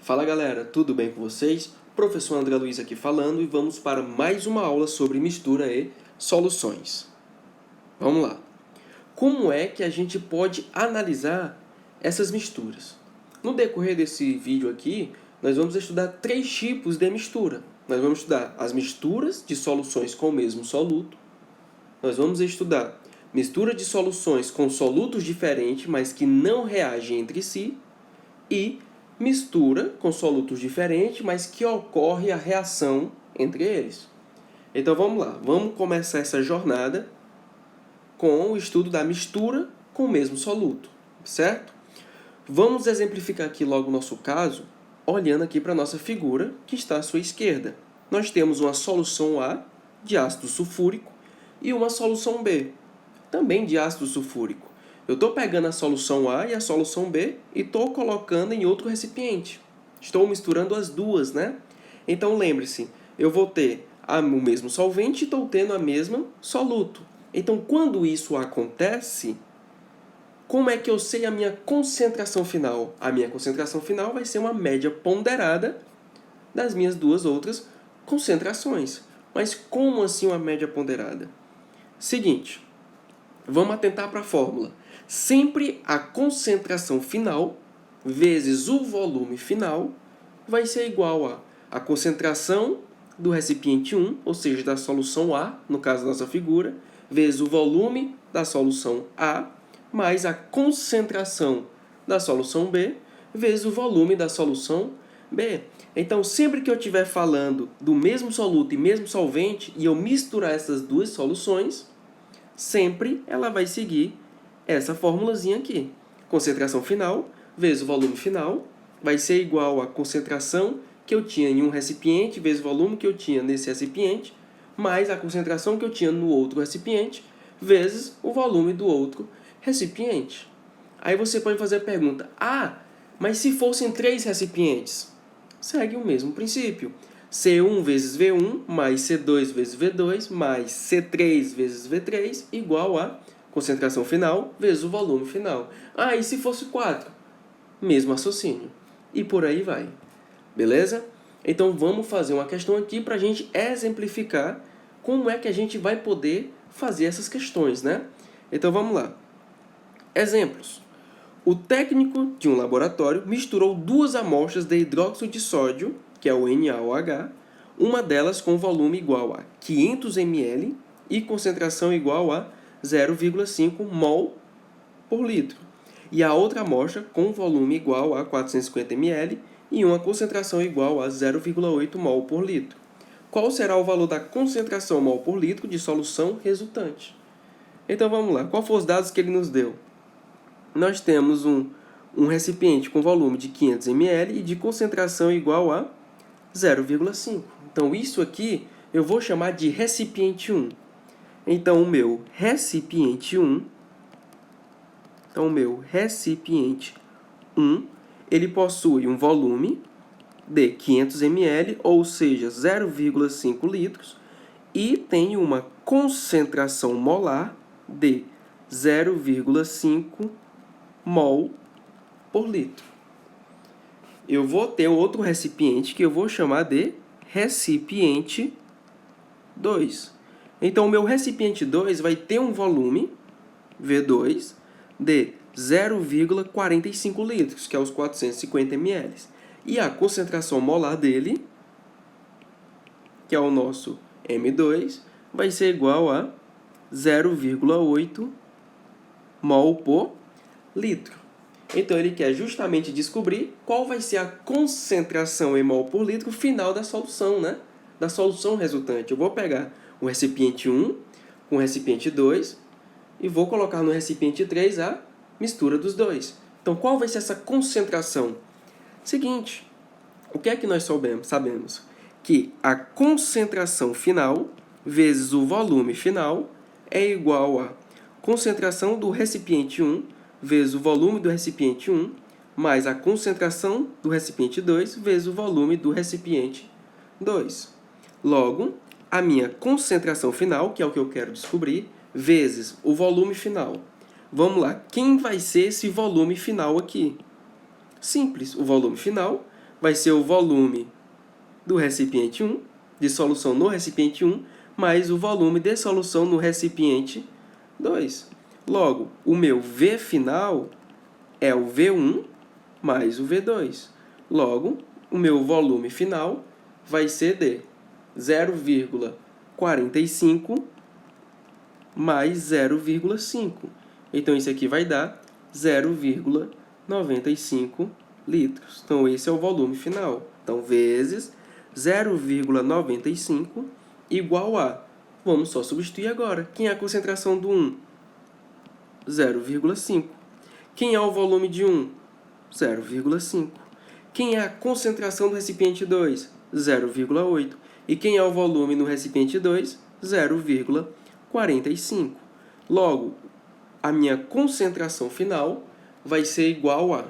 Fala galera, tudo bem com vocês? Professor André Luiz aqui falando e vamos para mais uma aula sobre mistura e soluções. Vamos lá. Como é que a gente pode analisar essas misturas? No decorrer desse vídeo aqui, nós vamos estudar 3 tipos de mistura. Nós vamos estudar as misturas de soluções com o mesmo soluto. Nós vamos estudar mistura de soluções com solutos diferentes, mas que não reagem entre si. E mistura com solutos diferentes, mas que ocorre a reação entre eles. Então vamos lá, vamos começar essa jornada com o estudo da mistura com o mesmo soluto, certo? Vamos exemplificar aqui logo o nosso caso, olhando aqui para a nossa figura que está à sua esquerda. Nós temos uma solução A de ácido sulfúrico e uma solução B, também de ácido sulfúrico. Eu estou pegando a solução A e a solução B e estou colocando em outro recipiente. Estou misturando as duas, né? Então, lembre-se, eu vou ter o mesmo solvente e estou tendo a mesma soluto. Então, quando isso acontece, como é que eu sei a minha concentração final? A minha concentração final vai ser uma média ponderada das minhas duas outras concentrações. Mas como assim uma média ponderada? Seguinte, vamos atentar para a fórmula. Sempre a concentração final vezes o volume final vai ser igual a concentração do recipiente 1, ou seja, da solução A, no caso da nossa figura, vezes o volume da solução A, mais a concentração da solução B, vezes o volume da solução B. Então, sempre que eu estiver falando do mesmo soluto e mesmo solvente, e eu misturar essas duas soluções, sempre ela vai seguir essa formulazinha aqui. Concentração final vezes o volume final vai ser igual à concentração que eu tinha em um recipiente vezes o volume que eu tinha nesse recipiente, mais a concentração que eu tinha no outro recipiente vezes o volume do outro recipiente. Aí você pode fazer a pergunta, mas se fossem 3 recipientes? Segue o mesmo princípio. C1 vezes V1 mais C2 vezes V2 mais C3 vezes V3 igual a concentração final vezes o volume final. E se fosse 4? Mesmo raciocínio. E por aí vai. Beleza? Então vamos fazer uma questão aqui para a gente exemplificar como é que a gente vai poder fazer essas questões, né? Então vamos lá. Exemplos. O técnico de um laboratório misturou 2 amostras de hidróxido de sódio, que é o NaOH, uma delas com volume igual a 500 ml e concentração igual a 0,5 mol por litro, e a outra amostra com volume igual a 450 ml e uma concentração igual a 0,8 mol por litro. Qual será o valor da concentração mol por litro de solução resultante? Então vamos lá, qual foram os dados que ele nos deu? Nós temos um recipiente com volume de 500 ml e de concentração igual a 0,5. Então, isso aqui eu vou chamar de recipiente 1. Então, o meu recipiente 1, ele possui um volume de 500 ml, ou seja, 0,5 litros, e tem uma concentração molar de 0,5 mol por litro. Eu vou ter outro recipiente que eu vou chamar de recipiente 2. Então, o meu recipiente 2 vai ter um volume, V2, de 0,45 litros, que é os 450 ml. E a concentração molar dele, que é o nosso M2, vai ser igual a 0,8 mol por litro. Então, ele quer justamente descobrir qual vai ser a concentração em mol por litro final da solução, né? Da solução resultante. Eu vou pegar o recipiente 1 com o recipiente 2 e vou colocar no recipiente 3 a mistura dos dois. Então, qual vai ser essa concentração? Seguinte, o que é que nós sabemos? Que a concentração final vezes o volume final é igual a concentração do recipiente 1 vezes o volume do recipiente 1, mais a concentração do recipiente 2, vezes o volume do recipiente 2. Logo, a minha concentração final, que é o que eu quero descobrir, vezes o volume final. Vamos lá, quem vai ser esse volume final aqui? Simples, o volume final vai ser o volume do recipiente 1, de solução no recipiente 1, mais o volume de solução no recipiente 2. Logo, o meu V final é o V1 mais o V2. Logo, o meu volume final vai ser de 0,45 mais 0,5. Então, isso aqui vai dar 0,95 litros. Então, esse é o volume final. Então, vezes 0,95 igual a... Vamos só substituir agora. Quem é a concentração do 1? 0,5. Quem é o volume de 1? 0,5. Quem é a concentração do recipiente 2? 0,8. E quem é o volume no recipiente 2? 0,45. Logo, a minha concentração final vai ser igual a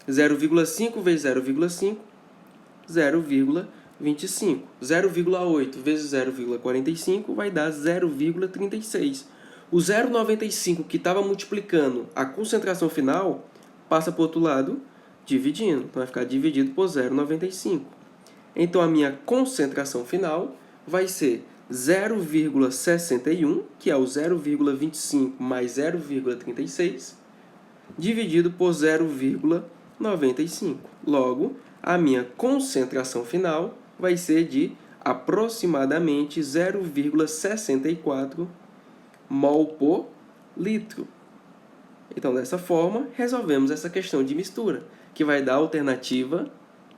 0,5 vezes 0,5, 0,25. 0,8 vezes 0,45 vai dar 0,36. O 0,95 que estava multiplicando a concentração final passa para o outro lado dividindo. Então, vai ficar dividido por 0,95. Então, a minha concentração final vai ser 0,61, que é o 0,25 mais 0,36, dividido por 0,95. Logo, a minha concentração final vai ser de aproximadamente 0,64 mol por litro. Então, dessa forma, resolvemos essa questão de mistura, que vai dar a alternativa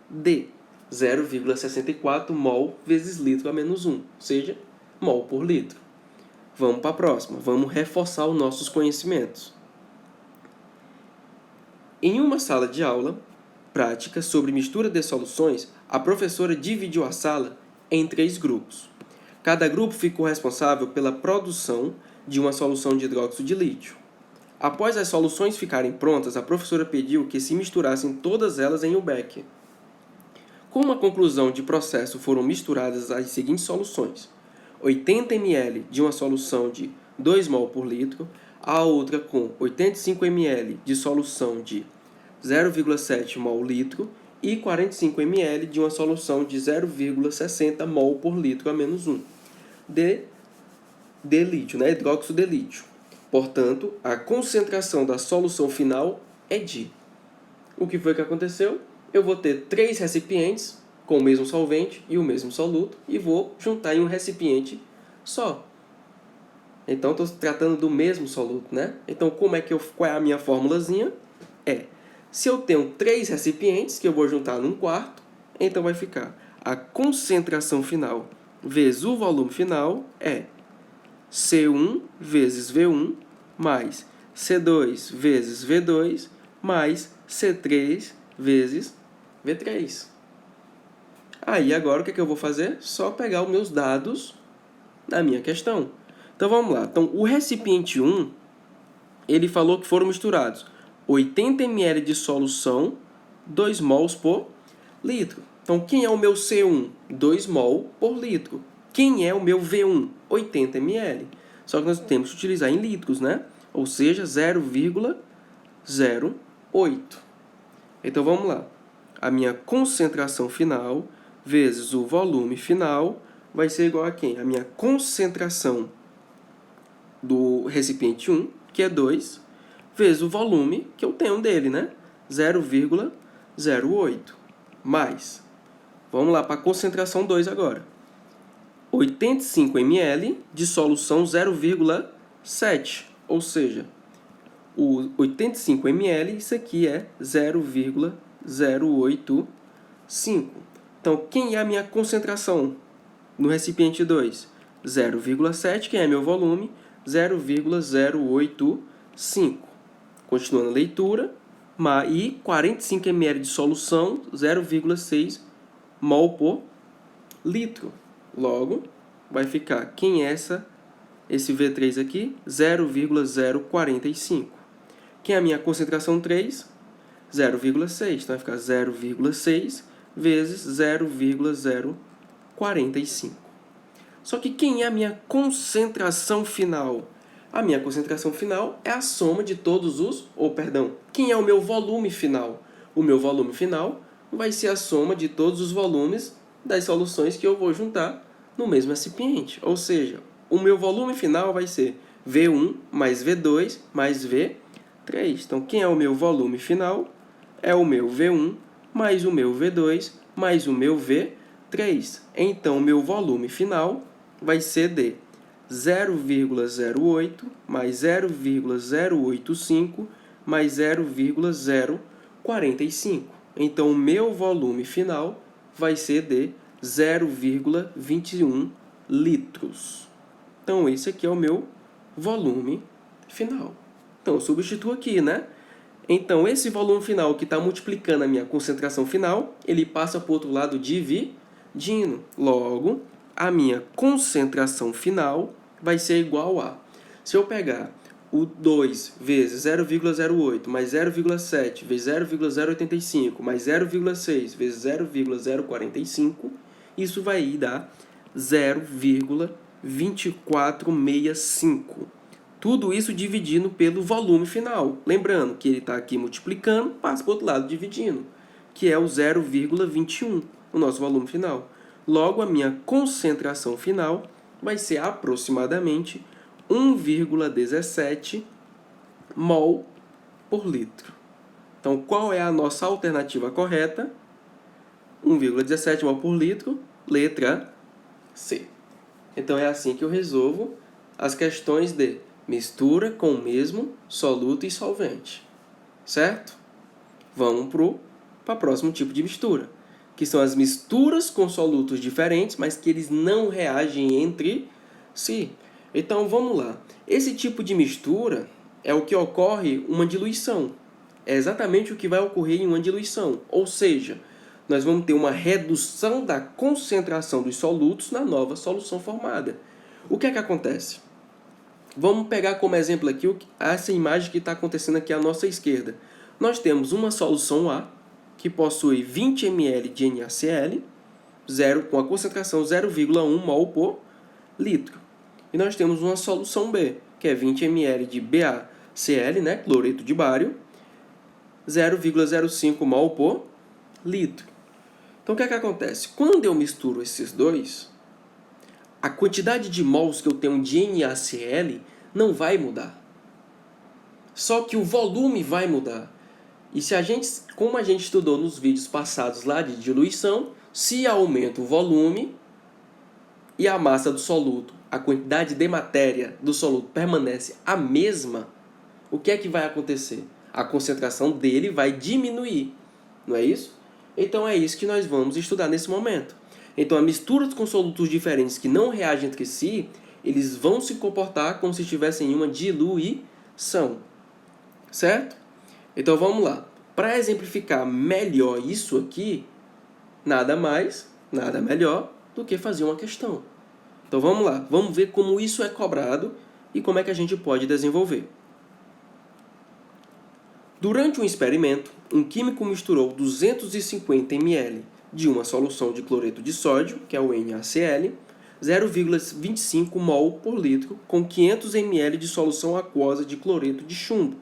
D, 0,64 mol vezes litro a menos 1, ou seja, mol por litro. Vamos para a próxima, vamos reforçar os nossos conhecimentos. Em uma sala de aula prática sobre mistura de soluções, a professora dividiu a sala em 3 grupos. Cada grupo ficou responsável pela produção de uma solução de hidróxido de lítio. Após as soluções ficarem prontas, a professora pediu que se misturassem todas elas em um becker. Como a conclusão de processo foram misturadas as seguintes soluções: 80 ml de uma solução de 2 mol por litro, a outra com 85 ml de solução de 0,7 mol litro e 45 ml de uma solução de 0,60 mol por litro a menos 1 de lítio, né? Hidróxido de lítio. Portanto, a concentração da solução final é de... O que foi que aconteceu? Eu vou ter 3 recipientes com o mesmo solvente e o mesmo soluto e vou juntar em um recipiente só. Então, estou tratando do mesmo soluto, né? Então, qual é a minha formulazinha? Se eu tenho 3 recipientes que eu vou juntar num quarto, então vai ficar a concentração final vezes o volume final é C1 vezes V1 mais C2 vezes V2 mais C3 vezes V3. Aí, agora, o que eu vou fazer? Só pegar os meus dados da minha questão. Então, vamos lá. Então, o recipiente 1, ele falou que foram misturados 80 ml de solução, 2 mols por litro. Então, quem é o meu C1? 2 mol por litro. Quem é o meu V1? 80 ml. Só que nós temos que utilizar em litros, né? Ou seja, 0,08. Então, vamos lá. A minha concentração final vezes o volume final vai ser igual a quem? A minha concentração do recipiente 1, que é 2, vezes o volume que eu tenho dele, né? 0,08. Mais. Vamos lá para a concentração 2 agora. 85 ml de solução 0,7. Ou seja, o 85 ml, isso aqui é 0,085. Então, quem é a minha concentração no recipiente 2? 0,7, quem é meu volume? 0,085. Continuando a leitura, e 45 ml de solução, 0,6 mol por litro. Logo, vai ficar, quem é esse V3 aqui? 0,045. Quem é a minha concentração 3? 0,6. Então, vai ficar 0,6 vezes 0,045. Só que quem é a minha concentração final? A minha concentração final é a soma de todos quem é o meu volume final? O meu volume final vai ser a soma de todos os volumes das soluções que eu vou juntar no mesmo recipiente. Ou seja, o meu volume final vai ser V1 mais V2 mais V3. Então, quem é o meu volume final? É o meu V1 mais o meu V2 mais o meu V3. Então, o meu volume final vai ser de 0,08 mais 0,085 mais 0,045. Então, o meu volume final vai ser de 0,21 litros. Então, esse aqui é o meu volume final. Então, eu substituo aqui, né? Então, esse volume final que está multiplicando a minha concentração final, ele passa para o outro lado dividindo. Logo, a minha concentração final vai ser igual a... Se eu pegar o 2 vezes 0,08 mais 0,7 vezes 0,085 mais 0,6 vezes 0,045, isso vai dar 0,2465. Tudo isso dividindo pelo volume final. Lembrando que ele está aqui multiplicando, passa para o outro lado dividindo, que é o 0,21, o nosso volume final. Logo, a minha concentração final vai ser aproximadamente 1,17 mol por litro. Então, qual é a nossa alternativa correta? 1,17 mol por litro, letra C. Então, é assim que eu resolvo as questões de mistura com o mesmo soluto e solvente. Certo? Vamos para o próximo tipo de mistura, que são as misturas com solutos diferentes, mas que eles não reagem entre si. Então, vamos lá. Esse tipo de mistura é o que ocorre uma diluição. É exatamente o que vai ocorrer em uma diluição. Ou seja, nós vamos ter uma redução da concentração dos solutos na nova solução formada. O que é que acontece? Vamos pegar como exemplo aqui essa imagem que está acontecendo aqui à nossa esquerda. Nós temos uma solução A, que possui 20 ml de NaCl, com a concentração 0,1 mol por litro. E nós temos uma solução B, que é 20 ml de BaCl, né, cloreto de bário, 0,05 mol por litro. Então, o que é que acontece? Quando eu misturo esses dois, a quantidade de mols que eu tenho de NaCl não vai mudar. Só que o volume vai mudar. E como a gente estudou nos vídeos passados lá de diluição, se aumenta o volume e a massa do soluto, a quantidade de matéria do soluto permanece a mesma, o que é que vai acontecer? A concentração dele vai diminuir, não é isso? Então é isso que nós vamos estudar nesse momento. Então, a mistura com solutos diferentes que não reagem entre si, eles vão se comportar como se estivessem em uma diluição. Certo? Então, vamos lá. Para exemplificar melhor isso aqui, nada mais, nada melhor do que fazer uma questão. Então, vamos lá. Vamos ver como isso é cobrado e como é que a gente pode desenvolver. Durante um experimento, um químico misturou 250 ml de uma solução de cloreto de sódio, que é o NaCl, 0,25 mol por litro, com 500 ml de solução aquosa de cloreto de chumbo,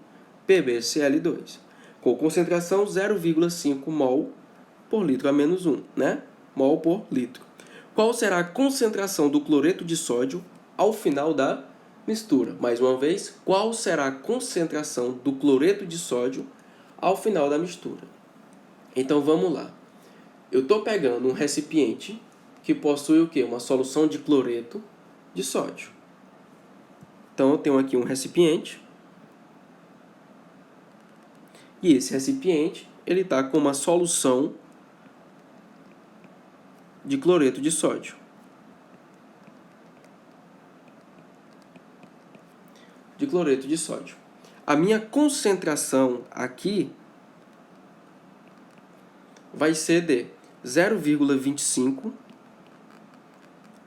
PbCl2, com concentração 0,5 mol por litro a menos 1, né? Mol por litro. Qual será a concentração do cloreto de sódio ao final da mistura? Mais uma vez, qual será a concentração do cloreto de sódio ao final da mistura? Então, vamos lá. Eu estou pegando um recipiente que possui o quê? Uma solução de cloreto de sódio. Então, eu tenho aqui um recipiente. E esse recipiente, ele está com uma solução de cloreto de sódio. A minha concentração aqui vai ser de 0,25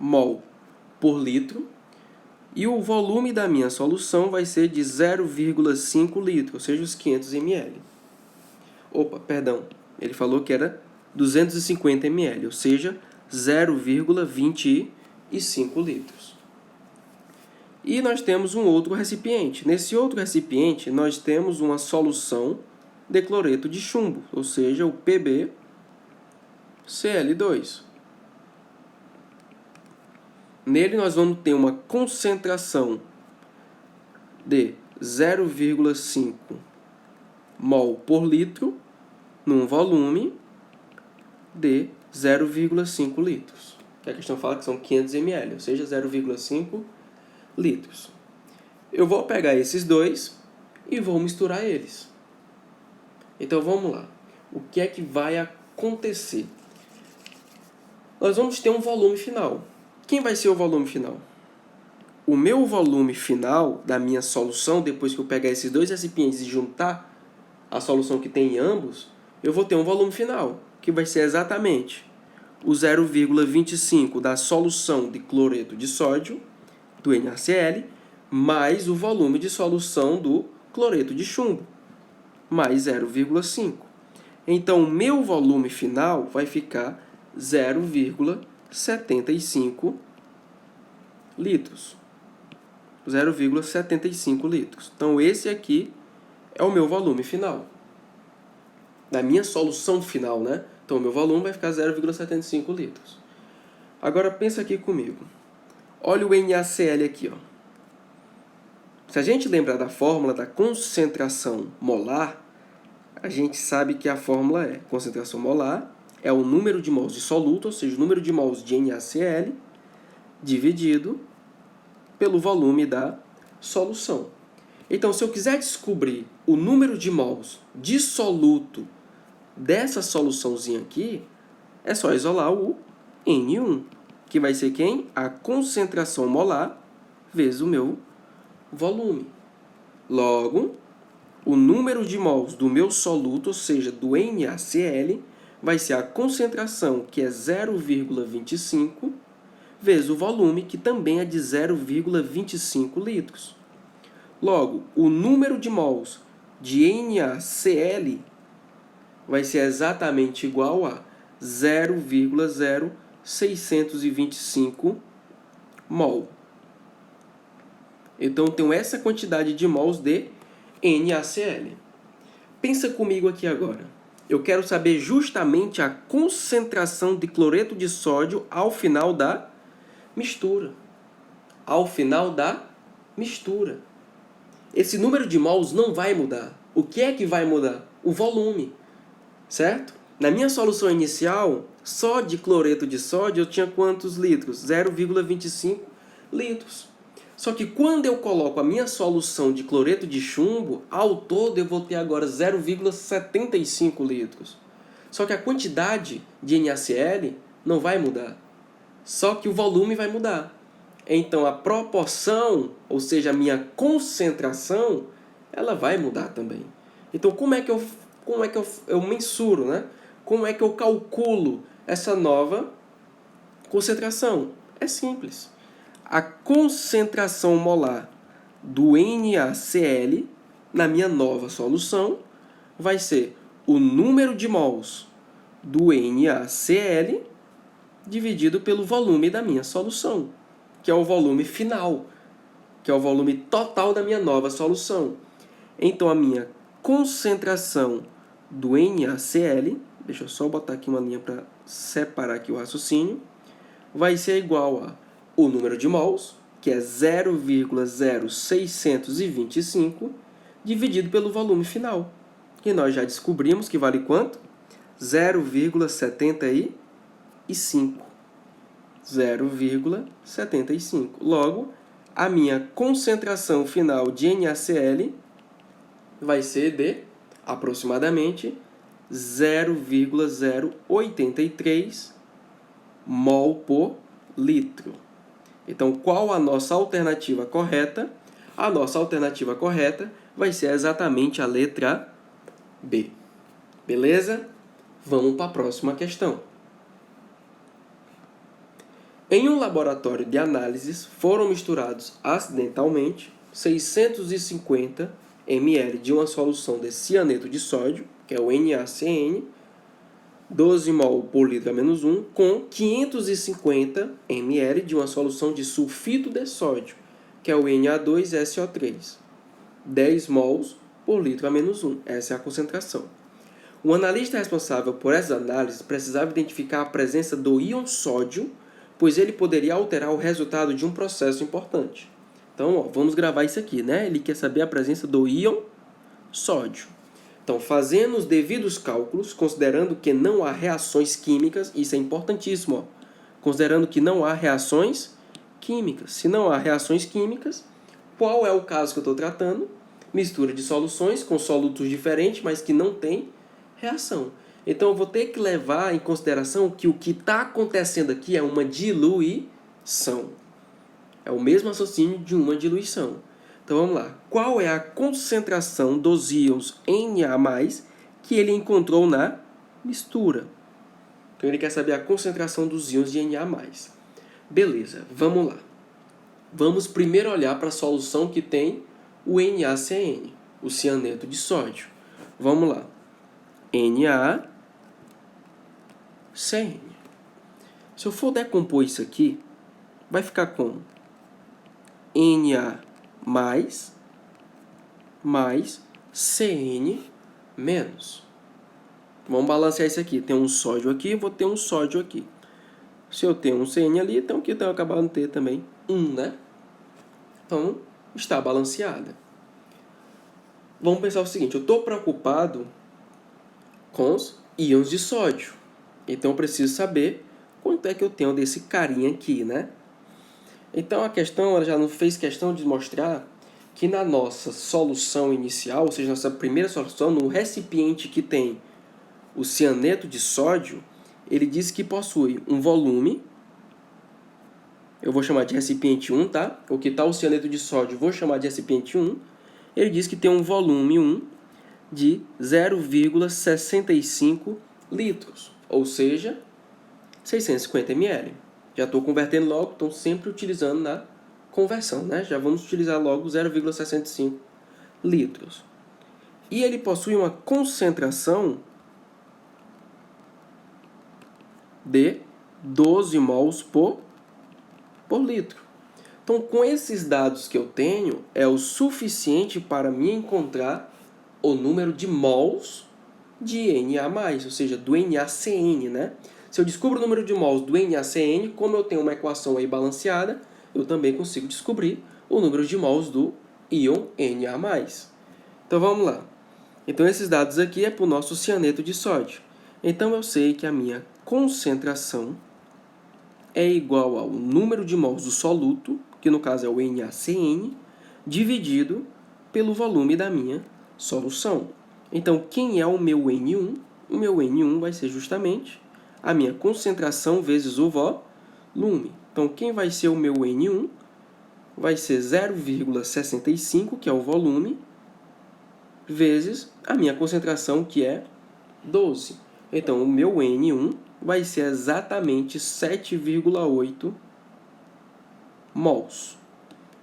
mol por litro e o volume da minha solução vai ser de 0,5 litros, ou seja, os 500 ml. Opa, perdão, ele falou que era 250 ml, ou seja, 0,25 litros. E nós temos um outro recipiente. Nesse outro recipiente, nós temos uma solução de cloreto de chumbo, ou seja, o PbCl2. Cl2. Nele nós vamos ter uma concentração de 0,5 mol por litro num volume de 0,5 litros. Que a questão fala que são 500 ml, ou seja, 0,5 litros. Eu vou pegar esses dois e vou misturar eles. Então vamos lá. O que é que vai acontecer? Nós vamos ter um volume final. Quem vai ser o volume final? O meu volume final da minha solução, depois que eu pegar esses dois recipientes e juntar a solução que tem em ambos, eu vou ter um volume final, que vai ser exatamente o 0,25 da solução de cloreto de sódio, do NaCl, mais o volume de solução do cloreto de chumbo, mais 0,5. Então, o meu volume final vai ficar 0,75 litros. 0,75 litros. Então, esse aqui é o meu volume final. Da minha solução final, né? Então, o meu volume vai ficar 0,75 litros. Agora, pensa aqui comigo. Olha o NaCl aqui, ó. Se a gente lembrar da fórmula da concentração molar, a gente sabe que a fórmula é concentração molar é o número de mols de soluto, ou seja, o número de mols de NaCl, dividido pelo volume da solução. Então, se eu quiser descobrir o número de mols de soluto dessa soluçãozinha aqui, é só isolar o N1, que vai ser quem? A concentração molar vezes o meu volume. Logo, o número de mols do meu soluto, ou seja, do NaCl, vai ser a concentração, que é 0,25, vezes o volume, que também é de 0,25 litros. Logo, o número de mols de NaCl vai ser exatamente igual a 0,0625 mol. Então, eu tenho essa quantidade de mols de NaCl. Pensa comigo aqui agora. Eu quero saber justamente a concentração de cloreto de sódio ao final da mistura. Ao final da mistura. Esse número de mols não vai mudar. O que é que vai mudar? O volume, certo? Na minha solução inicial, só de cloreto de sódio eu tinha quantos litros? 0,25 litros. Só que quando eu coloco a minha solução de cloreto de chumbo, ao todo eu vou ter agora 0,75 litros. Só que a quantidade de NaCl não vai mudar. Só que o volume vai mudar. Então, a proporção, ou seja, a minha concentração, ela vai mudar também. Então, como é que eu mensuro, né? Como é que eu calculo essa nova concentração? É simples. A concentração molar do NaCl na minha nova solução vai ser o número de mols do NaCl dividido pelo volume da minha solução, que é o volume final, que é o volume total da minha nova solução. Então, a minha concentração do NaCl, deixa eu só botar aqui uma linha para separar aqui o raciocínio, vai ser igual a o número de mols, que é 0,0625, dividido pelo volume final, que nós já descobrimos que vale quanto? 0,75. 0,75. Logo, a minha concentração final de NaCl vai ser de aproximadamente 0,083 mol por litro. Então, qual a nossa alternativa correta? A nossa alternativa correta vai ser exatamente a letra B. Beleza? Vamos para a próxima questão. Em um laboratório de análises, foram misturados acidentalmente 650 ml de uma solução de cianeto de sódio, que é o NaCN, 12 mol por litro a menos 1, com 550 ml de uma solução de sulfito de sódio, que é o Na2SO3, 10 mols por litro a menos 1. Essa é a concentração. O analista responsável por essas análises precisava identificar a presença do íon sódio, pois ele poderia alterar o resultado de um processo importante. Então, ó, vamos gravar isso aqui, né? Ele quer saber a presença do íon sódio. Então, fazendo os devidos cálculos, considerando que não há reações químicas, isso é importantíssimo, ó, considerando que não há reações químicas. Se não há reações químicas, qual é o caso que eu estou tratando? Mistura de soluções com solutos diferentes, mas que não tem reação. Então, eu vou ter que levar em consideração que o que está acontecendo aqui é uma diluição. É o mesmo raciocínio de uma diluição. Então, vamos lá. Qual é a concentração dos íons Na+, que ele encontrou na mistura? Então, ele quer saber a concentração dos íons de Na+. Beleza, vamos lá. Vamos primeiro olhar para a solução que tem o NaCN, o cianeto de sódio. Vamos lá. NaCN. Se eu for decompor isso aqui, vai ficar como? Na mais CN menos. Vamos balancear isso aqui. Tem um sódio aqui, vou ter um sódio aqui. Se eu tenho um CN ali, então aqui eu acabo de ter também né? Então, está balanceada. Vamos pensar o seguinte, eu estou preocupado com os íons de sódio. Então, eu preciso saber quanto é que eu tenho desse carinha aqui, né? Então, a questão, ela já não fez questão de mostrar que na nossa solução inicial, ou seja, nossa primeira solução, no recipiente que tem o cianeto de sódio, ele diz que possui um volume, eu vou chamar de recipiente 1, tá? O que está o cianeto de sódio, vou chamar de recipiente 1. Ele diz que tem um volume 1 de 0,65 litros, ou seja, 650 ml. Já estou convertendo logo, estou sempre utilizando na conversão, né? Já vamos utilizar logo 0,65 litros. E ele possui uma concentração de 12 mols por litro. Então, com esses dados que eu tenho, é o suficiente para me encontrar o número de mols de Na+, ou seja, do NaCN, né? Se eu descubro o número de mols do NaCN, como eu tenho uma equação aí balanceada, eu também consigo descobrir o número de mols do íon Na+. Então, vamos lá. Então, esses dados aqui é para o nosso cianeto de sódio. Então, eu sei que a minha concentração é igual ao número de mols do soluto, que no caso é o NaCN, dividido pelo volume da minha solução. Então, quem é o meu N1? O meu N1 vai ser justamente a minha concentração vezes o volume. Então, quem vai ser o meu N1? Vai ser 0,65, que é o volume, vezes a minha concentração, que é 12. Então, o meu N1 vai ser exatamente 7,8 mols.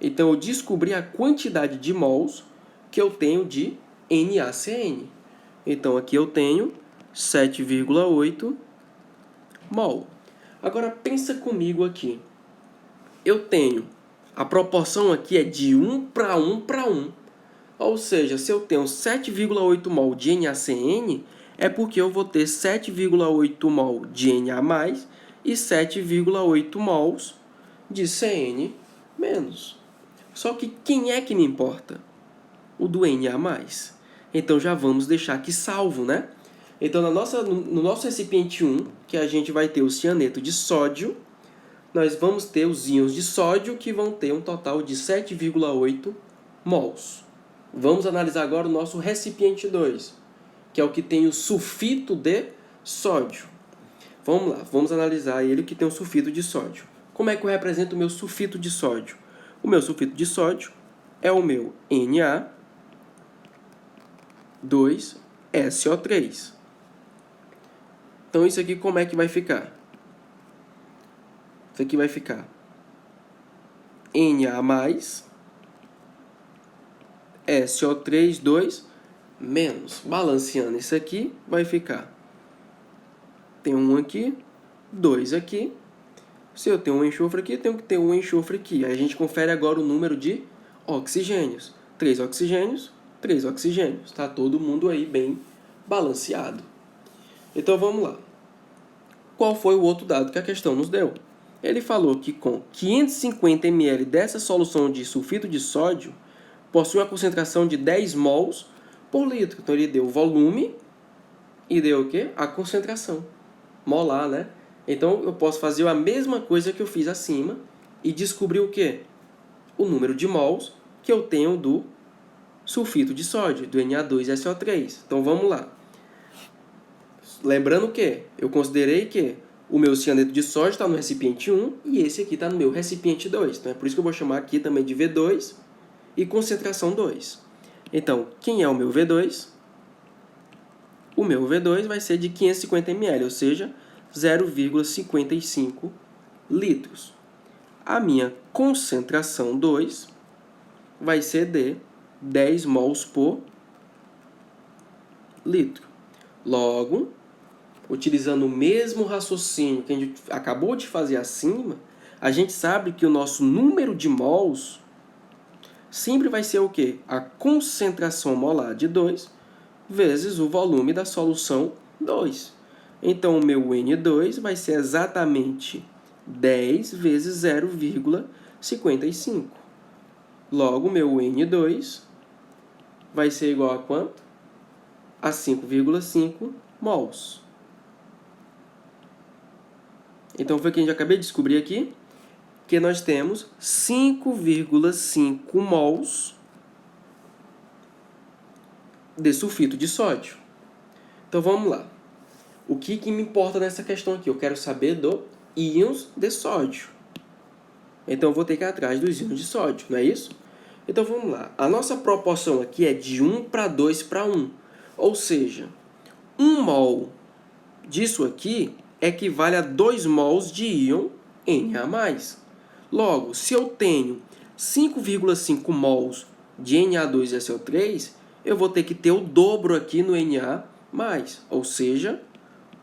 Então, eu descobri a quantidade de mols que eu tenho de NaCN. Então, aqui eu tenho 7,8 mol. Agora, pensa comigo aqui. Eu tenho, a proporção aqui é de 1 para 1 para 1. Ou seja, se eu tenho 7,8 mol de NaCN, é porque eu vou ter 7,8 mol de Na+, e 7,8 mols de CN menos. Só que quem é que me importa? O do Na+. Então, já vamos deixar aqui salvo, né? Então, no nosso recipiente 1, que a gente vai ter o cianeto de sódio, nós vamos ter os íons de sódio, que vão ter um total de 7,8 mols. Vamos analisar agora o nosso recipiente 2, que é o que tem o sulfito de sódio. Vamos lá, vamos analisar ele que tem o sulfito de sódio. Como é que eu represento o meu sulfito de sódio? O meu sulfito de sódio é o meu Na2SO3. Então, isso aqui como é que vai ficar? Isso aqui vai ficar Na+, SO3, 2, menos. Balanceando isso aqui, vai ficar. Tem um aqui, 2 aqui. Se eu tenho um enxofre aqui, tenho que ter um enxofre aqui. Aí a gente confere agora o número de oxigênios. 3 oxigênios, 3 oxigênios. Está todo mundo aí bem balanceado. Então vamos lá. Qual foi o outro dado que a questão nos deu? Ele falou que com 550 ml dessa solução de sulfito de sódio possui uma concentração de 10 mols por litro. Então ele deu o volume e deu o quê? A concentração molar, né? Então eu posso fazer a mesma coisa que eu fiz acima e descobrir o quê? O número de mols que eu tenho do sulfito de sódio, do Na2SO3. Então vamos lá. Lembrando que eu considerei que o meu cianeto de sódio está no recipiente 1 e esse aqui está no meu recipiente 2. Então é por isso que eu vou chamar aqui também de V2 e concentração 2. Então, quem é o meu V2? O meu V2 vai ser de 550 ml, ou seja, 0,55 litros. A minha concentração 2 vai ser de 10 mols por litro. Logo, utilizando o mesmo raciocínio que a gente acabou de fazer acima, a gente sabe que o nosso número de mols sempre vai ser o quê? A concentração molar de 2 vezes o volume da solução 2. Então, o meu N2 vai ser exatamente 10 vezes 0,55. Logo, o meu N2 vai ser igual a quanto? A 5,5 mols. Então, foi o que a gente acabou de descobrir aqui, que nós temos 5,5 mols de sulfito de sódio. Então, vamos lá. O que me importa nessa questão aqui? Eu quero saber do íons de sódio. Então, eu vou ter que ir atrás dos íons de sódio, não é isso? Então, vamos lá. A nossa proporção aqui é de 1 para 2 para 1. Ou seja, 1 mol disso aqui equivale a 2 mols de íon Na+. Logo, se eu tenho 5,5 mols de Na2SO3, eu vou ter que ter o dobro aqui no Na+, ou seja,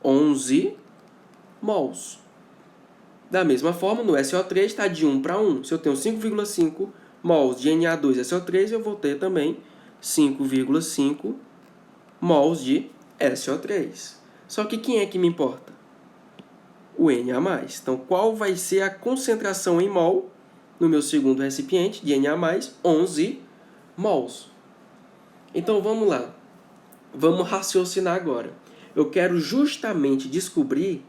11 mols. Da mesma forma, no SO3 está de 1 para 1. Se eu tenho 5,5 mols de Na2SO3, eu vou ter também 5,5 mols de SO3. Só que quem é que me importa? O Na+. Então, qual vai ser a concentração em mol no meu segundo recipiente de Na+? 11 mols. Então, vamos lá. Vamos raciocinar agora. Eu quero justamente descobrir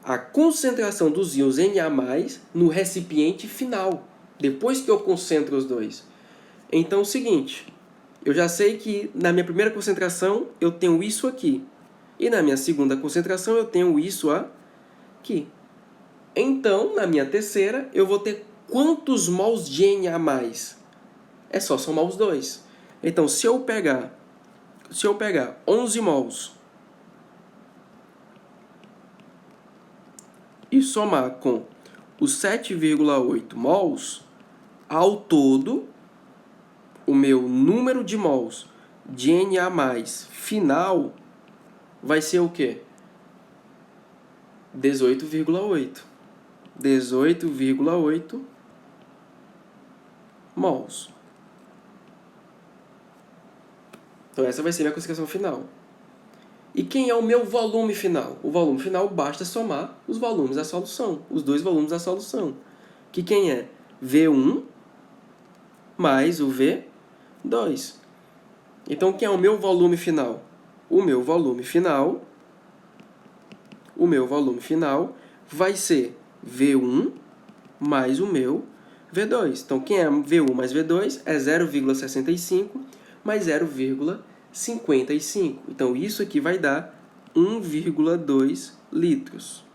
a concentração dos íons Na+, no recipiente final, depois que eu concentro os dois. Então, é o seguinte, eu já sei que na minha primeira concentração eu tenho isso aqui, e na minha segunda concentração eu tenho isso aqui. Então, na minha terceira, eu vou ter quantos mols de Na+? É só somar os dois. Então, se eu pegar 11 mols e somar com os 7,8 mols, ao todo, o meu número de mols de Na+ final vai ser o quê? 18,8. 18,8 mols. Então, essa vai ser a minha concentração final. E quem é o meu volume final? O volume final basta somar os volumes da solução, os dois volumes da solução. Que quem é? V1 mais o V2. Então, quem é o meu volume final? O meu volume final vai ser V1 mais o meu V2. Então, quem é V1 mais V2 é 0,65 mais 0,55. Então, isso aqui vai dar 1,2 litros.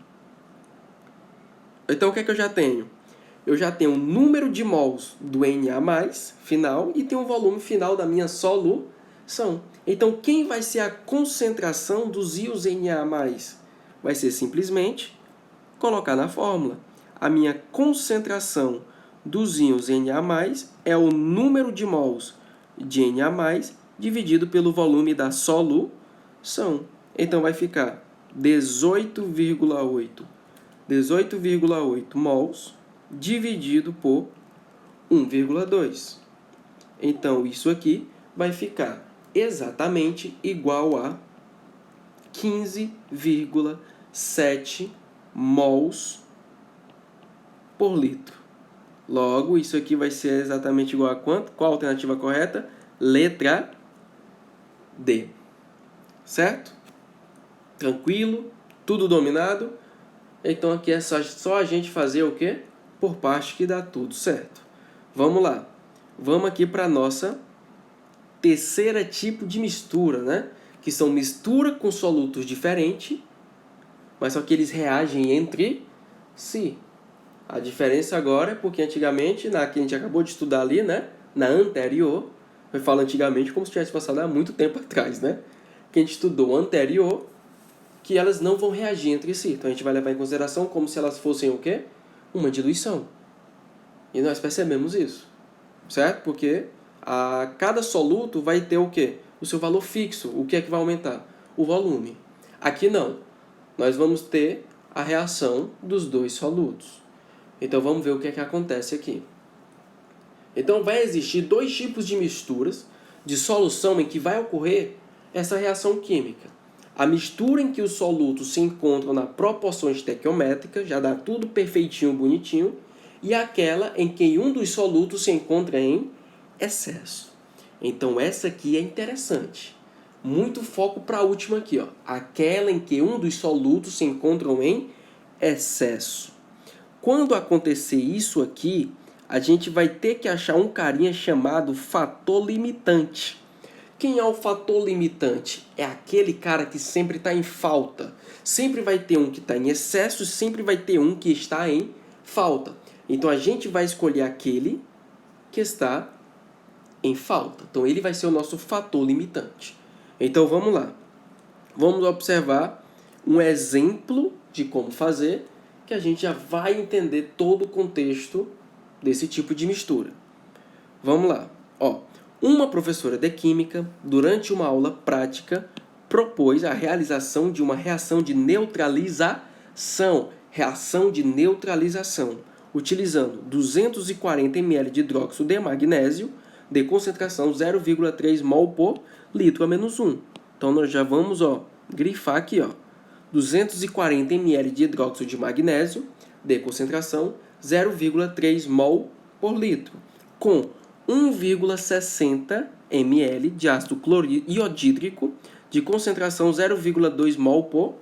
Então, o que é que eu já tenho? Eu já tenho o número de mols do Na+ final e tenho o volume final da minha solução. Então, quem vai ser a concentração dos íons Na+? Vai ser simplesmente colocar na fórmula. A minha concentração dos íons Na+ é o número de mols de Na+ dividido pelo volume da solução. Então, vai ficar 18,8 mols dividido por 1,2. Então, isso aqui vai ficar exatamente igual a 15,7 mols por litro. Logo, isso aqui vai ser exatamente igual a quanto? Qual a alternativa correta? Letra D. Certo? Tranquilo? Tudo dominado? Então aqui é só a gente fazer o quê? Por parte que dá tudo certo. Vamos lá. Vamos aqui para a nossa terceira tipo de mistura, né? Que são mistura com solutos diferentes, mas só que eles reagem entre si. A diferença agora é porque antigamente, que a gente acabou de estudar ali, né? Na anterior, eu falo antigamente como se tivesse passado há muito tempo atrás, né? Que a gente estudou anterior, que elas não vão reagir entre si. Então a gente vai levar em consideração como se elas fossem o quê? Uma diluição. E nós percebemos isso, certo? Porque cada soluto vai ter o quê? O seu valor fixo. O que é que vai aumentar? O volume. Aqui não. Nós vamos ter a reação dos dois solutos. Então vamos ver o que é que acontece aqui. Então vai existir dois tipos de misturas de solução em que vai ocorrer essa reação química. A mistura em que os solutos se encontram na proporção estequiométrica, já dá tudo perfeitinho, bonitinho, e aquela em que um dos solutos se encontra em excesso. Então essa aqui é interessante. Muito foco para a última aqui, ó. Aquela em que um dos solutos se encontram em excesso. Quando acontecer isso aqui, a gente vai ter que achar um carinha chamado fator limitante. Quem é o fator limitante? É aquele cara que sempre está em falta. Sempre vai ter um que está em excesso, sempre vai ter um que está em falta. Então a gente vai escolher aquele que está em falta. Então ele vai ser o nosso fator limitante. Então vamos lá. Vamos observar um exemplo de como fazer, que a gente já vai entender todo o contexto desse tipo de mistura. Vamos lá. Uma professora de química, durante uma aula prática, propôs a realização de uma reação de neutralização. Reação de neutralização, utilizando 240 ml de hidróxido de magnésio de concentração 0,3 mol por litro a menos 1. Então nós já vamos grifar aqui, 240 ml de hidróxido de magnésio de concentração 0,3 mol por litro, com 1,60 ml de ácido clorídrico de concentração 0,2 mol por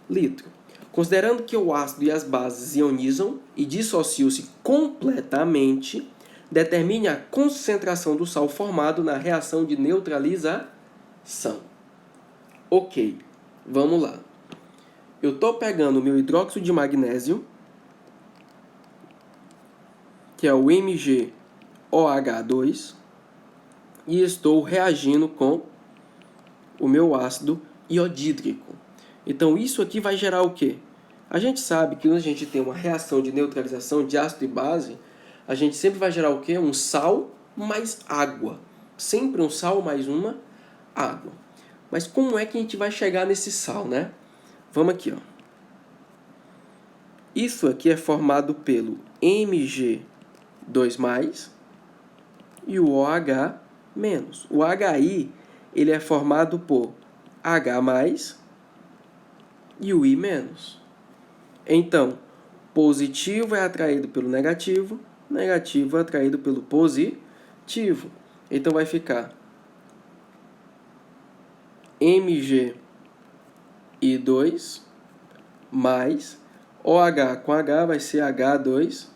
litro. Considerando que o ácido e as bases ionizam e dissociam-se completamente, determine a concentração do sal formado na reação de neutralização. Ok, vamos lá. Eu estou pegando o meu hidróxido de magnésio, que é o MgOH2, e estou reagindo com o meu ácido iodídrico. Então isso aqui vai gerar o quê? A gente sabe que quando a gente tem uma reação de neutralização de ácido e base, a gente sempre vai gerar o quê? Um sal mais água. Sempre um sal mais uma água. Mas como é que a gente vai chegar nesse sal, né? Vamos aqui, Isso aqui é formado pelo Mg2+, e o OH-. O HI, ele é formado por H+, e o I-. Então, positivo é atraído pelo negativo, negativo é atraído pelo positivo. Então, vai ficar Mg e 2 mais OH com H vai ser H2O.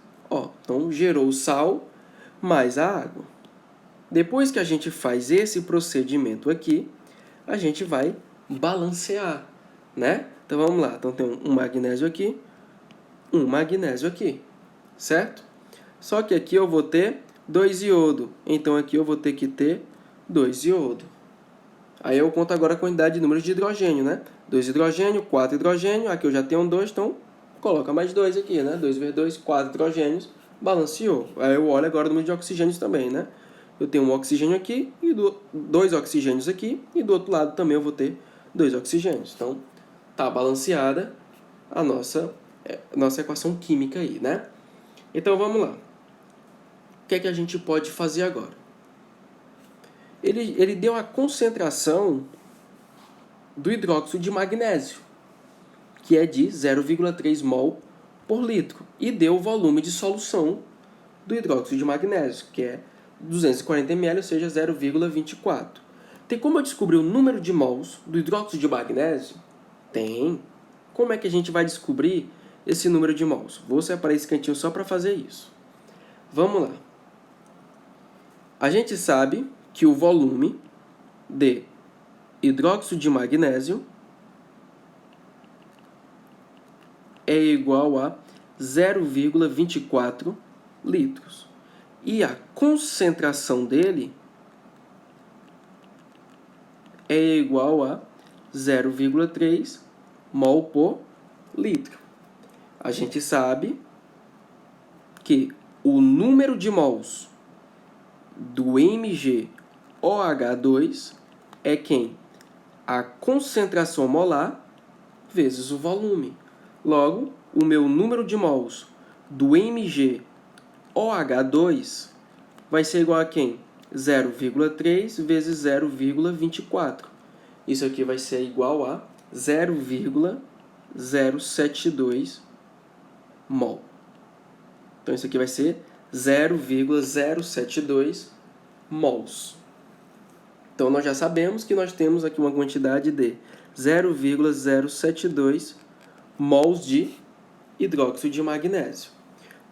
Então, gerou o sal mais a água. Depois que a gente faz esse procedimento aqui, a gente vai balancear, né? Então, vamos lá. Então, tem um magnésio aqui, certo? Só que aqui eu vou ter 2 iodo. Então, aqui eu vou ter que ter 2 iodo. Aí eu conto agora a quantidade de números de hidrogênio, né? 2 hidrogênio, 4 hidrogênio. Aqui eu já tenho 2, então coloca mais 2 aqui, né? 2 vezes 2, 4 hidrogênios. Balanceou. Aí eu olho agora o número de oxigênios também, né? Eu tenho um oxigênio aqui e 2 oxigênios aqui. E do outro lado também eu vou ter 2 oxigênios. Então, tá balanceada a nossa equação química aí, né? Então, vamos lá. O que é que a gente pode fazer agora? Ele deu a concentração do hidróxido de magnésio, que é de 0,3 mol por litro, e deu o volume de solução do hidróxido de magnésio, que é 240 ml, ou seja, 0,24. Tem como eu descobrir o número de mols do hidróxido de magnésio? Tem. Como é que a gente vai descobrir esse número de mols? Vou separar esse cantinho só para fazer isso. Vamos lá. A gente sabe que o volume de hidróxido de magnésio é igual a 0,24 litros. E a concentração dele é igual a 0,3 mol por litro. A gente sabe que o número de mols do MgOH2 é quem? A concentração molar vezes o volume. Logo, o meu número de mols do MgOH2 vai ser igual a quem? 0,3 vezes 0,24. Isso aqui vai ser igual a 0,072 mol. Então, isso aqui vai ser 0,072 mols. Então, nós já sabemos que nós temos aqui uma quantidade de 0,072 mols de hidróxido de magnésio.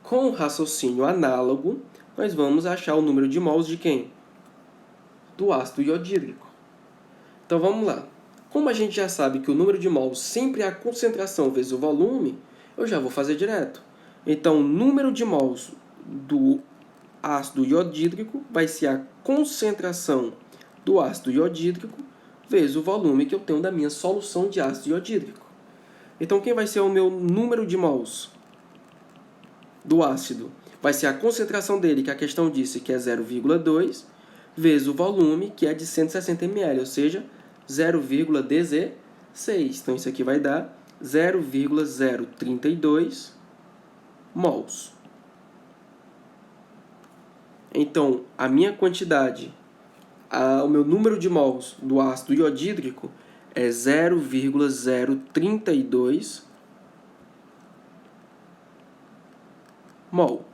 Com o raciocínio análogo, nós vamos achar o número de mols de quem? Do ácido iodídrico. Então, vamos lá. Como a gente já sabe que o número de mols sempre é a concentração vezes o volume, eu já vou fazer direto. Então, o número de mols do ácido iodídrico vai ser a concentração do ácido iodídrico vezes o volume que eu tenho da minha solução de ácido iodídrico. Então, quem vai ser o meu número de mols do ácido? Vai ser a concentração dele, que a questão disse que é 0,2, vezes o volume, que é de 160 ml, ou seja, 0,16. Então, isso aqui vai dar 0,032 mols. Então, a minha quantidade, o meu número de mols do ácido iodídrico é 0,032 mol.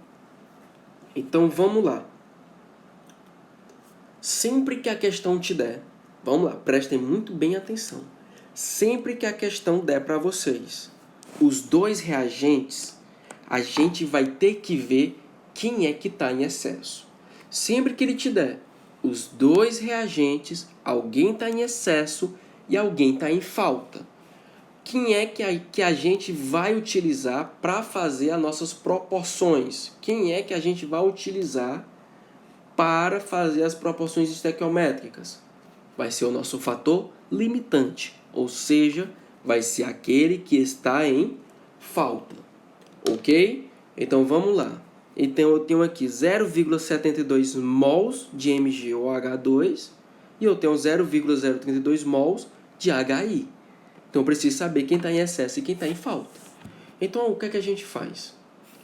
Então, vamos lá. Sempre que a questão te der, vamos lá, prestem muito bem atenção. Sempre que a questão der para vocês os dois reagentes, a gente vai ter que ver quem é que está em excesso. Sempre que ele te der os dois reagentes, alguém está em excesso e alguém está em falta. Quem é que a gente vai utilizar para fazer as nossas proporções? Quem é que a gente vai utilizar para fazer as proporções estequiométricas? Vai ser o nosso fator limitante, ou seja, vai ser aquele que está em falta. Ok? Então, vamos lá. Então, eu tenho aqui 0,72 mols de MgOH2 e eu tenho 0,032 mols de HI. Então, eu preciso saber quem está em excesso e quem está em falta. Então, o que é que a gente faz?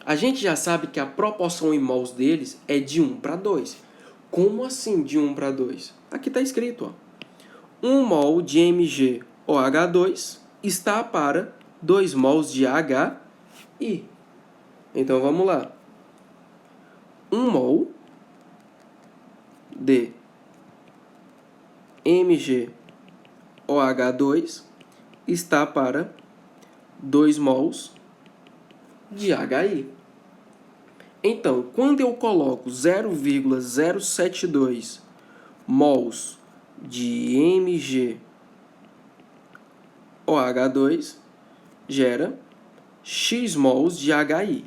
A gente já sabe que a proporção em mols deles é de 1 para 2. Como assim de 1 para 2? Aqui está escrito, ó. 1 mol de MgOH2 está para 2 mols de HI. Então, vamos lá. 1 mol de MgOH2 está para 2 mols de HI. Então, quando eu coloco 0,072 mols de MgOH2, gera X mols de HI.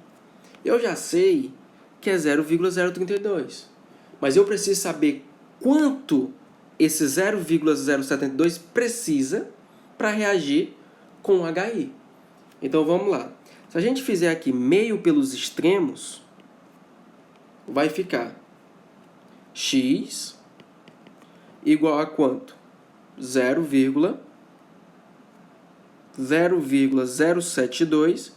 Eu já sei que é 0,032, mas eu preciso saber quanto esse 0,072 precisa para reagir com HI. Então, vamos lá. Se a gente fizer aqui meio pelos extremos, vai ficar X igual a quanto? 0,072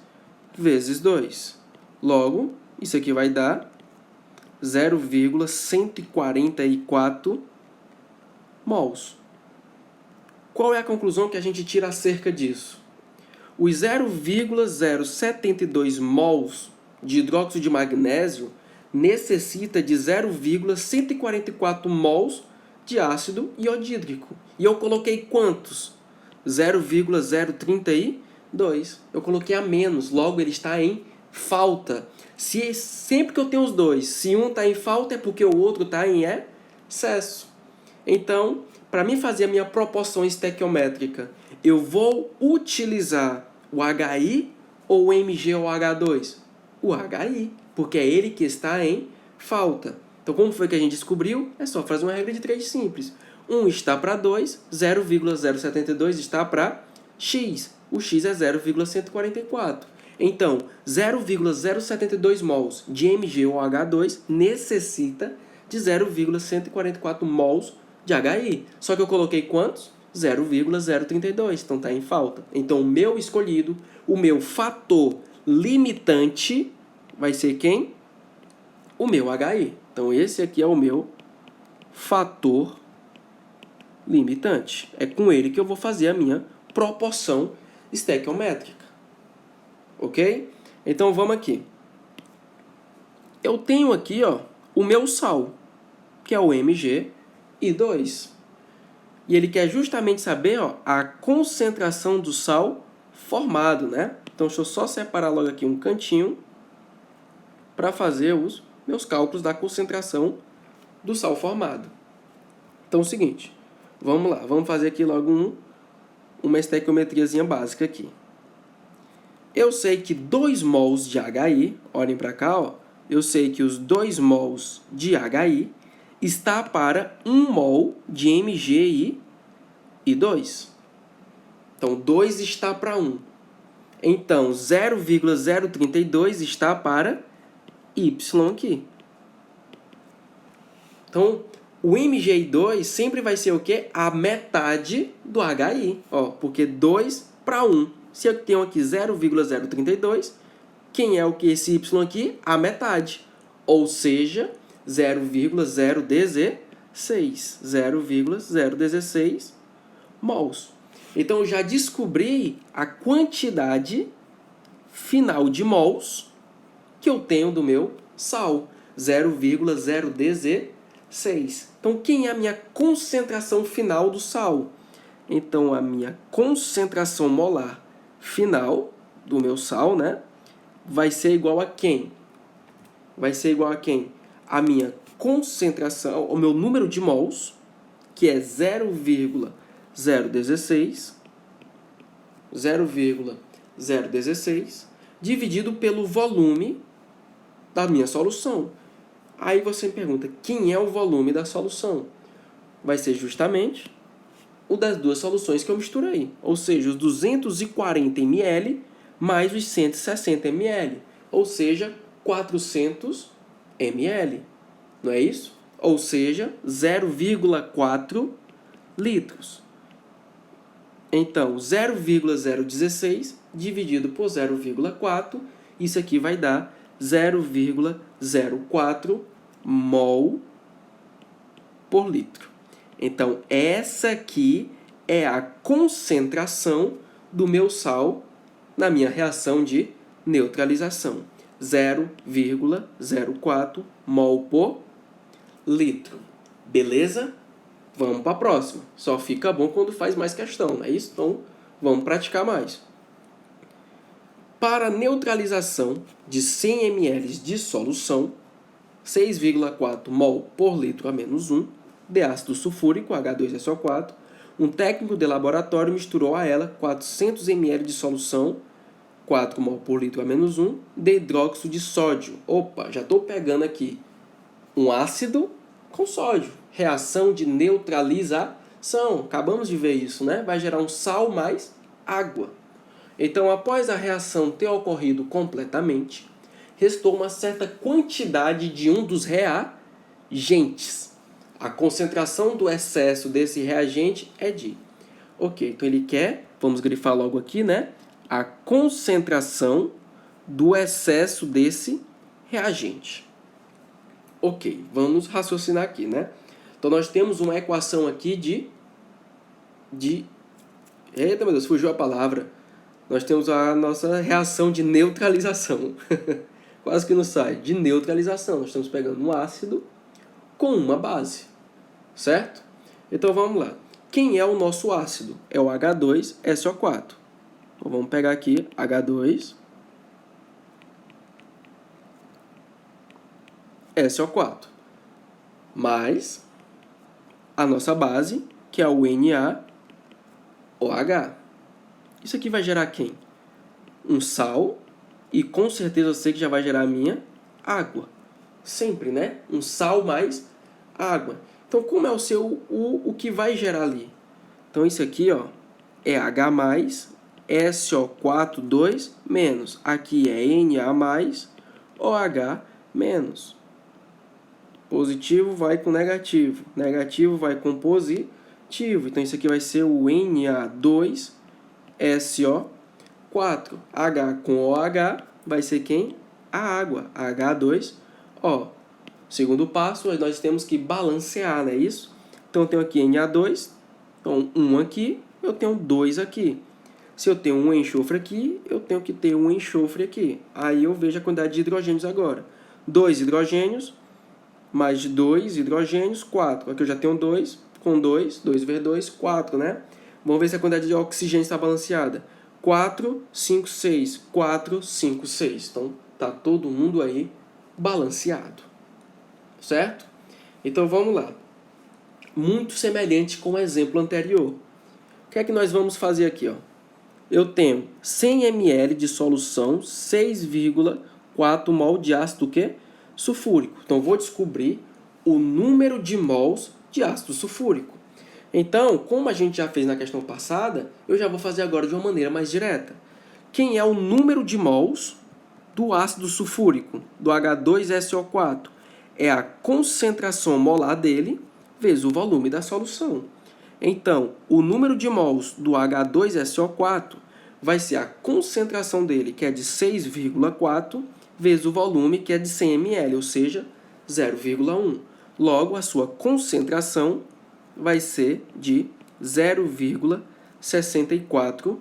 vezes 2. Logo, isso aqui vai dar 0,144 mols. Qual é a conclusão que a gente tira acerca disso? Os 0,072 mols de hidróxido de magnésio necessita de 0,144 mols de ácido iodídrico. E eu coloquei quantos? 0,032. Eu coloquei a menos, logo ele está em falta. Sempre que eu tenho os dois, se um está em falta é porque o outro está em excesso. Então, para mim fazer a minha proporção estequiométrica, eu vou utilizar o HI ou o Mg ou H2? O HI, porque é ele que está em falta. Então, como foi que a gente descobriu? É só fazer uma regra de 3 simples. 1 está para 2, 0,072 está para x. O x é 0,144. Então, 0,072 mols de Mg ou H2 necessita de 0,144 mols de HI. Só que eu coloquei quantos? 0,032, então está em falta. Então, o meu escolhido, o meu fator limitante vai ser quem? O meu HI. Então, esse aqui é o meu fator limitante. É com ele que eu vou fazer a minha proporção estequiométrica. Ok? Então, vamos aqui. Eu tenho aqui o meu sal, que é o Mg2. E ele quer justamente saber a concentração do sal formado, né? Então, deixa eu só separar logo aqui um cantinho para fazer os meus cálculos da concentração do sal formado. Então, é o seguinte, vamos lá, vamos fazer aqui logo uma estequiometriazinha básica aqui. Eu sei que 2 mols de HI, olhem para cá, eu sei que os 2 mols de HI está para 1 mol de MgI e 2. Então, 2 está para 1. Então, 0,032 está para Y aqui. Então, o MgI2 sempre vai ser o quê? A metade do HI. Porque 2 para 1. Se eu tenho aqui 0,032, quem é o que esse Y aqui? A metade. Ou seja, 0,016. 0,016 mols. Então, eu já descobri a quantidade final de mols que eu tenho do meu sal. 0,016. Então, quem é a minha concentração final do sal? Então, a minha concentração molar final do meu sal, né, vai ser igual a quem? Vai ser igual a quem? A minha concentração, o meu número de mols, que é 0,016, dividido pelo volume da minha solução. Aí você me pergunta, quem é o volume da solução? Vai ser justamente o das duas soluções que eu misturei. Ou seja, os 240 ml mais os 160 ml. Ou seja, 400 ml. Não é isso? Ou seja, 0,4 litros. Então, 0,016 dividido por 0,4, isso aqui vai dar 0,04 mol por litro. Então, essa aqui é a concentração do meu sal na minha reação de neutralização. 0,04 mol por litro. Beleza? Vamos para a próxima. Só fica bom quando faz mais questão, não é isso? Então, vamos praticar mais. Para neutralização de 100 ml de solução, 6,4 mol por litro a menos 1 de ácido sulfúrico, H2SO4, um técnico de laboratório misturou a ela 400 ml de solução, 4 mol por litro a menos 1, de hidróxido de sódio. Opa, já estou pegando aqui um ácido com sódio. Reação de neutralização. Acabamos de ver isso, né? Vai gerar um sal mais água. Então, após a reação ter ocorrido completamente, restou uma certa quantidade de um dos reagentes. A concentração do excesso desse reagente é de... Ok, então ele quer, vamos grifar logo aqui, né? A concentração do excesso desse reagente. Ok, vamos raciocinar aqui, né? Então, nós temos uma equação aqui de Eita, meu Deus, fugiu a palavra. Nós temos a nossa reação de neutralização. Quase que não sai. De neutralização. Nós estamos pegando um ácido com uma base. Certo? Então vamos lá. Quem é o nosso ácido? É o H2SO4. Então vamos pegar aqui H2SO4. Mais a nossa base, que é o NaOH. Isso aqui vai gerar quem? Um sal, e com certeza eu sei que já vai gerar a minha água. Sempre, né? Um sal mais água. Então, como é o que vai gerar ali? Então, isso aqui, ó, é H+, SO4, 2, menos. Aqui é Na+, OH-. Positivo vai com negativo. Negativo vai com positivo. Então, isso aqui vai ser o Na2SO4. H com OH vai ser quem? A água. H2O. Segundo passo, nós temos que balancear, não é isso? Então, eu tenho aqui Na2. Então, 1 aqui, eu tenho 2 aqui. Se eu tenho um enxofre aqui, eu tenho que ter um enxofre aqui. Aí eu vejo a quantidade de hidrogênios agora. 2 hidrogênios, mais 2 hidrogênios, 4. Aqui eu já tenho 2, com 2, 2 vezes 2, 4, né? Vamos ver se a quantidade de oxigênio está balanceada. 4, 5, 6. 4, 5, 6. Então, tá todo mundo aí balanceado. Certo? Então, vamos lá. Muito semelhante com o exemplo anterior. O que é que nós vamos fazer aqui, ó? Eu tenho 100 ml de solução, 6,4 mol de ácido quê? Sulfúrico. Então, eu vou descobrir o número de mols de ácido sulfúrico. Então, como a gente já fez na questão passada, eu já vou fazer agora de uma maneira mais direta. Quem é o número de mols do ácido sulfúrico, do H2SO4? É a concentração molar dele vezes o volume da solução. Então, o número de mols do H2SO4 vai ser a concentração dele, que é de 6,4, vezes o volume, que é de 100 ml, ou seja, 0,1. Logo, a sua concentração vai ser de 0,64,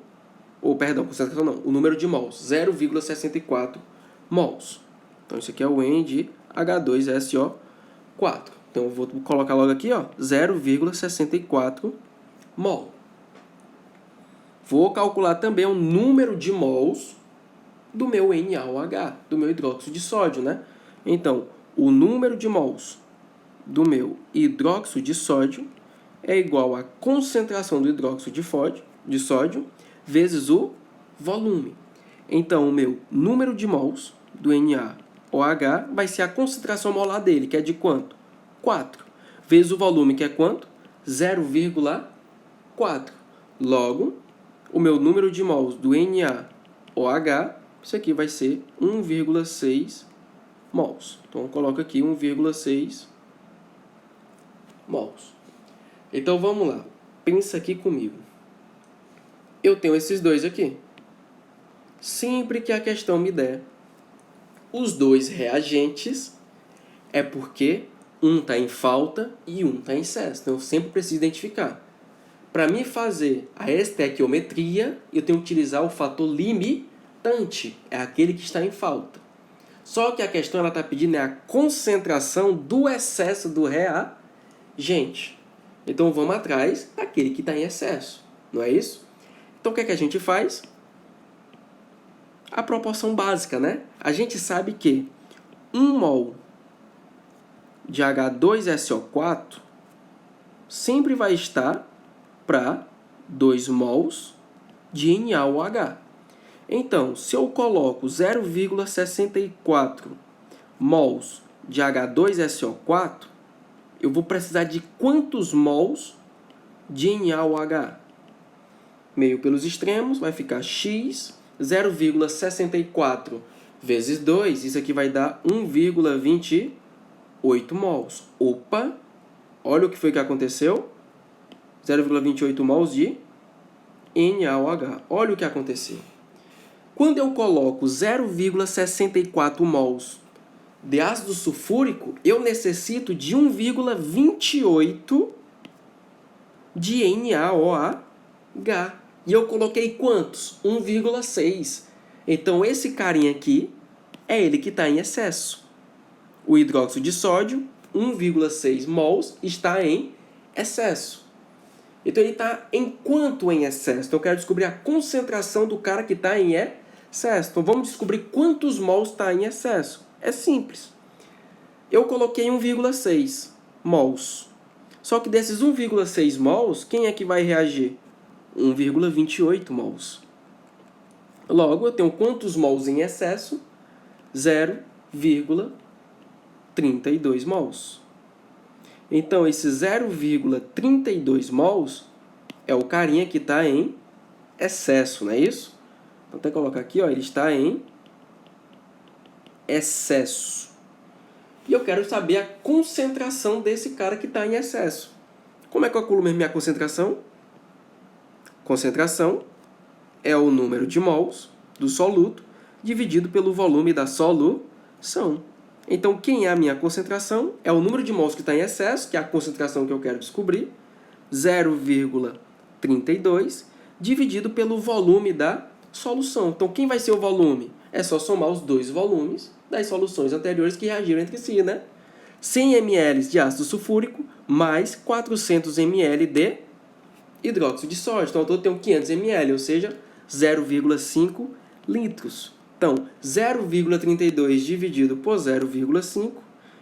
ou perdão, concentração não, o número de mols, 0,64 mols. Então, isso aqui é o N de H2SO4. Então, eu vou colocar logo aqui, ó, 0,64 mol. Vou calcular também o número de mols do meu NaOH, do meu hidróxido de sódio, né? Então, o número de mols do meu hidróxido de sódio é igual à concentração do hidróxido de sódio vezes o volume. Então, o meu número de mols do NaOH vai ser a concentração molar dele, que é de quanto? 4. Vezes o volume, que é quanto? 0,4. Logo, o meu número de mols do NaOH, isso aqui vai ser 1,6 mols. Então, eu coloco aqui 1,6 mols. Então, vamos lá. Pensa aqui comigo. Eu tenho esses dois aqui. Sempre que a questão me der os dois reagentes, é porque um está em falta e um está em excesso. Então, eu sempre preciso identificar. Para mim fazer a estequiometria, eu tenho que utilizar o fator limitante. É aquele que está em falta. Só que a questão está pedindo a concentração do excesso do reagente. Então, vamos atrás daquele que está em excesso. Não é isso? Então, o que é que a gente faz? A proporção básica, né? A gente sabe que 1 mol de H2SO4 sempre vai estar para 2 mols de NaOH. Então, se eu coloco 0,64 mols de H2SO4, eu vou precisar de quantos mols de NaOH? Meio pelos extremos, vai ficar X, 0,64 vezes 2, isso aqui vai dar 1,28 mols. Opa! Olha o que foi que aconteceu. 0,28 mols de NaOH. Olha o que aconteceu. Quando eu coloco 0,64 mols de ácido sulfúrico, eu necessito de 1,28 de NaOH. E eu coloquei quantos? 1,6. Então, esse carinha aqui é ele que está em excesso. O hidróxido de sódio, 1,6 mols, está em excesso. Então, ele está em quanto em excesso? Então, eu quero descobrir a concentração do cara que está em excesso. Então, vamos descobrir quantos mols está em excesso. É simples. Eu coloquei 1,6 mols. Só que desses 1,6 mols, quem é que vai reagir? 1,28 mols. Logo, eu tenho quantos mols em excesso? 0,32 mols. Então, esse 0,32 mols é o carinha que está em excesso, não é isso? Então, até colocar aqui, ó, ele está em excesso. E eu quero saber a concentração desse cara que está em excesso. Como é que eu calculo minha concentração? Concentração é o número de mols do soluto dividido pelo volume da solução. Então, quem é a minha concentração? É o número de mols que está em excesso, que é a concentração que eu quero descobrir, 0,32, dividido pelo volume da solução. Então, quem vai ser o volume? É só somar os dois volumes das soluções anteriores que reagiram entre si, né? 100 ml de ácido sulfúrico mais 400 ml de hidróxido de sódio. Então, eu tenho 500 ml, ou seja, 0,5 litros. Então, 0,32 dividido por 0,5,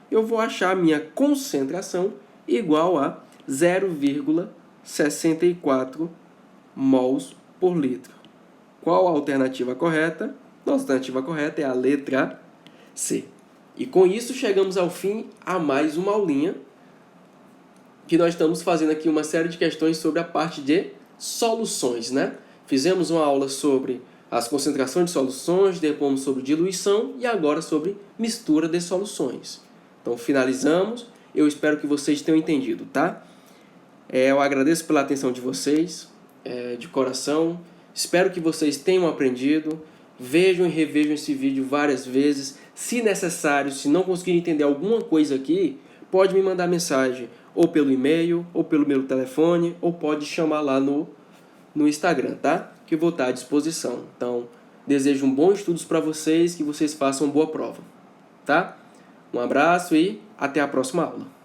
eu vou achar a minha concentração igual a 0,64 mols por litro. Qual a alternativa correta? Nossa alternativa correta é a letra C. E com isso chegamos ao fim a mais uma aulinha que nós estamos fazendo aqui uma série de questões sobre a parte de soluções, né? Fizemos uma aula sobre as concentrações de soluções, depois sobre diluição e agora sobre mistura de soluções. Então finalizamos. Eu espero que vocês tenham entendido, tá? Eu agradeço pela atenção de vocês, de coração. Espero que vocês tenham aprendido. Vejam e revejam esse vídeo várias vezes. Se necessário, se não conseguirem entender alguma coisa aqui, pode me mandar mensagem ou pelo e-mail, ou pelo meu telefone, ou pode chamar lá no Instagram, tá? Que eu vou estar à disposição. Então, desejo um bom estudos para vocês, que vocês façam boa prova, tá? Um abraço e até a próxima aula.